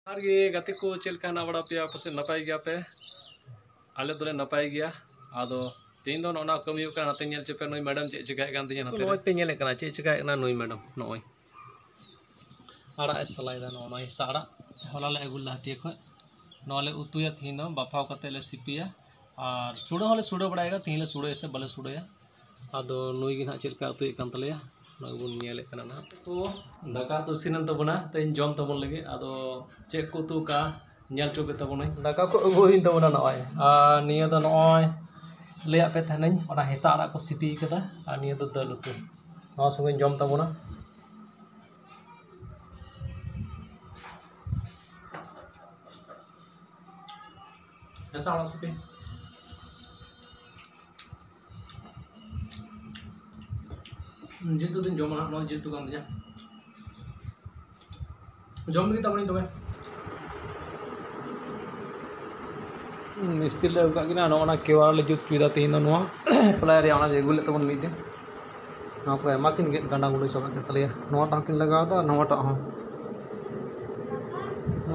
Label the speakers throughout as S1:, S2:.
S1: गाते को चलका ना बड़ा पे पासे नपाय गया पे आले दोले नपाय गया आदो तीन दो नोना कमी हो kana तेल चेपे नई मैडम चे चिकाय कान तिया नते नय पे नेले kana चे चिकाय ना नई मैडम नय आड़ा सलाई दा नय साड़ा होला ले अगुल लाटी ख नले उतुया थीन बाफाव कते ले सिपिया और सुड़ो हले सुड़ो बड़ाएगा तीन ले सुड़ो ऐसे बले सुड़ोया आदो नई गे ना चलका उतुय कान तलेया नगुन नेले kana ना तो दाका तो सिनन तबना तेन जम तबन लगे आदो चेक को तु का नेल चोबे तबन दाका को अगुइन तबना नय आ निया दो नय लेया पे थानኝ ओना हेसा आड़ा को सिपि कदा आ निया दो दल उतु नवा संगे जम तबना हेसा आड़ा सिपि जिल तो दिन जम ना न जिल तो गान दिया जम लगी तबनी तबे मिस्त्री ले उका किना नोना केवार ले जुत चुदा तीन नोआ प्लायर या ना जेगुले तबन मिद दिन ना को एमाकिन गेट गांडा गुलो चबा के तलिया नोआ टाकिन लगाव दा नोआ टा हो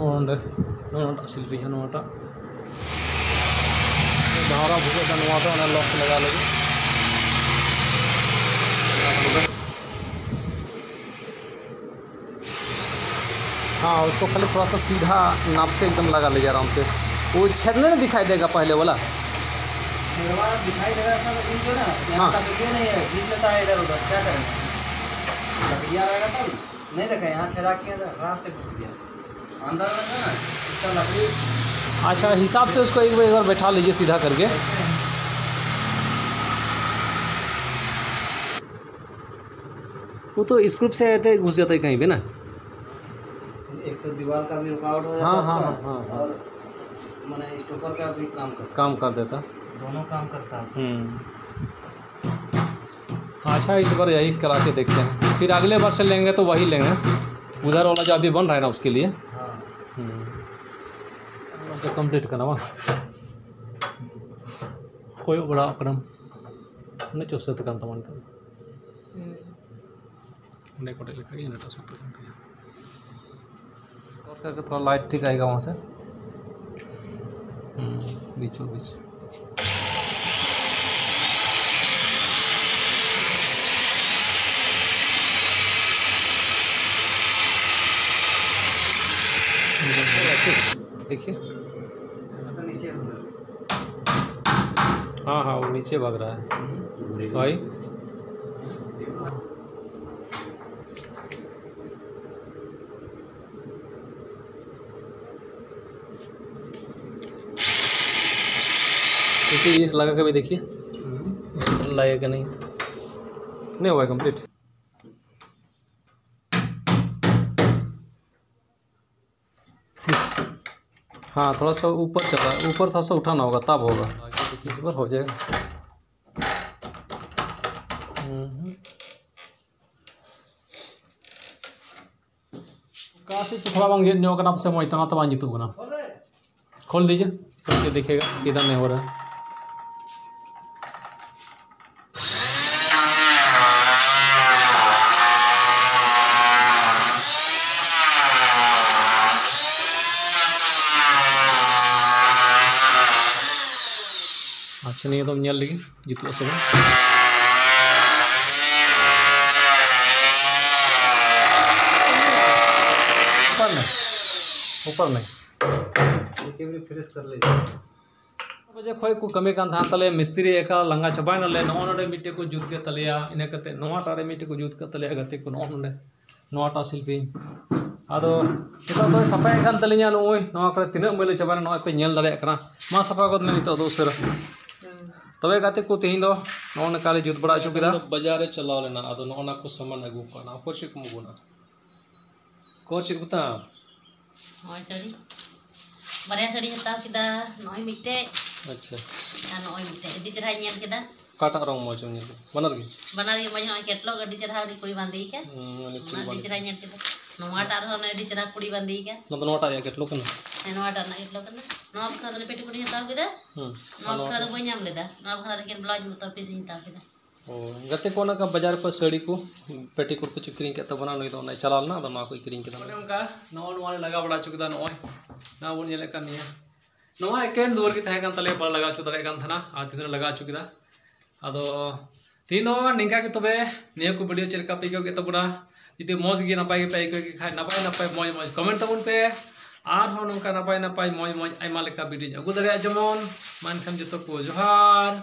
S1: ओंडे नोआ टा शिल्पी है नोआ टा धारा भुगे दा नोआ टा ना लॉक लगा लगे हाँ उसको खाली थोड़ा सा सीधा नाप से एकदम लगा लीजिए आराम से वो छेदने नहीं दिखाई देगा पहले वाला
S2: दिखाई देगा इनको ना यहाँ का तो नहीं है बीच में था इधर उधर क्या करें लकड़ियाँ रहेगा तब नहीं देखा यहाँ छेदा किया था रात से घुस गया अंदर लगा ना इसका लकड़ी
S1: अच्छा हिसाब से उसको एक बार बैठा लीजिए सीधा करके वो तो स्क्रूप से आते घुस जाता है कहीं पे ना
S2: एक तो दीवार का भी रुकावट हो जाता
S1: हाँ
S2: है
S1: हाँ हाँ
S2: और मैंने स्टॉपर का भी
S1: काम कर देता
S2: दोनों काम करता है
S1: अच्छा इस बार यही करा के देखते हैं फिर अगले बार से लेंगे तो वही लेंगे उधर वाला जो अभी बन रहा है ना उसके लिए जो कंप्लीट करना कोई बड़ा अकड़म नहीं चुस्ते तो कंता मानता नहीं कोटे लिखा गया ना सुनते कंता और करके थोड़ा लाइट ठीक आएगा वहाँ से बीचों बीच देखिए हाँ हाँ वो नीचे भाग रहा है भाई देखिए इस लगा के भी देखिए लगेगा नहीं हुआ कंप्लीट हाँ थोड़ा सा ऊपर चला ऊपर थोड़ा सा उठाना होगा तब होगा इस बार हो जाएगा कहाँ से थोड़ा बंग नो करना से मैं इतना तो बांझ जीतू ना खोल दीजिए तो देखिएगा किधर नहीं हो रहा है अच्छा नहीं तो नल लगी जीतू से ऊपर नहीं
S2: फ्रेश कर ले
S1: बजे खोई को कमी कान था तले मिस्त्री एका लंगा चबाय न ले नोडे मिटे को जुत के तलेया इने कते नोवा टारे मिटे को जुत के तलेया गते को नोडे नोटा शिल्पी आदो इतो तो सफाई कान तलिया नोय नोवा करे तिना मैले चबाय नोय पे नेल दारे करा मा सफा गद में तो दोसर तबे गाते को तेहिं दो नोन काले जुत बड़ा चुकिदा बाजार चलाव लेना आदो नोना को सामान अगु काना को चिक मुगुना को चिक बता
S3: होय सरी बारे सरी हता किदा नोय मिटे
S1: अच्छा
S3: नोय मिटे इदि चरा नेल किदा
S1: काटा रंग मो चुन बनर
S3: गे मज केटलो गड्डी चरा हडी कुड़ी बांधी के ना चरा नेल किदा नोवाटा रहो एडी चरा कुड़ी बांधी के
S1: नोटा या केटलो कना
S3: नोवाटा ना केटलो कना नोब खादने पेटी कुड़ी हता किदा नोब खाद बो नाम लेदा नोब खाद के ब्लाउज मत पीस हता किदा
S1: गते को ना का बाजार पर साड़ी को पेटीकोट को किरिंग के तबना नई दो चलाल ना दो को किरिंग के उनका नवा लगा बड़ा चुकदा नय ना बोल नेले कान निया नवा एकेन दुवर की तहे कान तले बड़ लगा चु दरे कान थना आ तीन लगा चुकिदा आदो तीन दो निंका के तबे निया को वीडियो चलका पे के तबना जुदी मौज गे नपाय पे के खाय नपाय नपाय मौज मौज कमेंट तबन पे आर हो नंका नपाय नपाय मौज मौज आइमा लेका वीडियो अगु दरे जमन मानखान जतो को जोहार।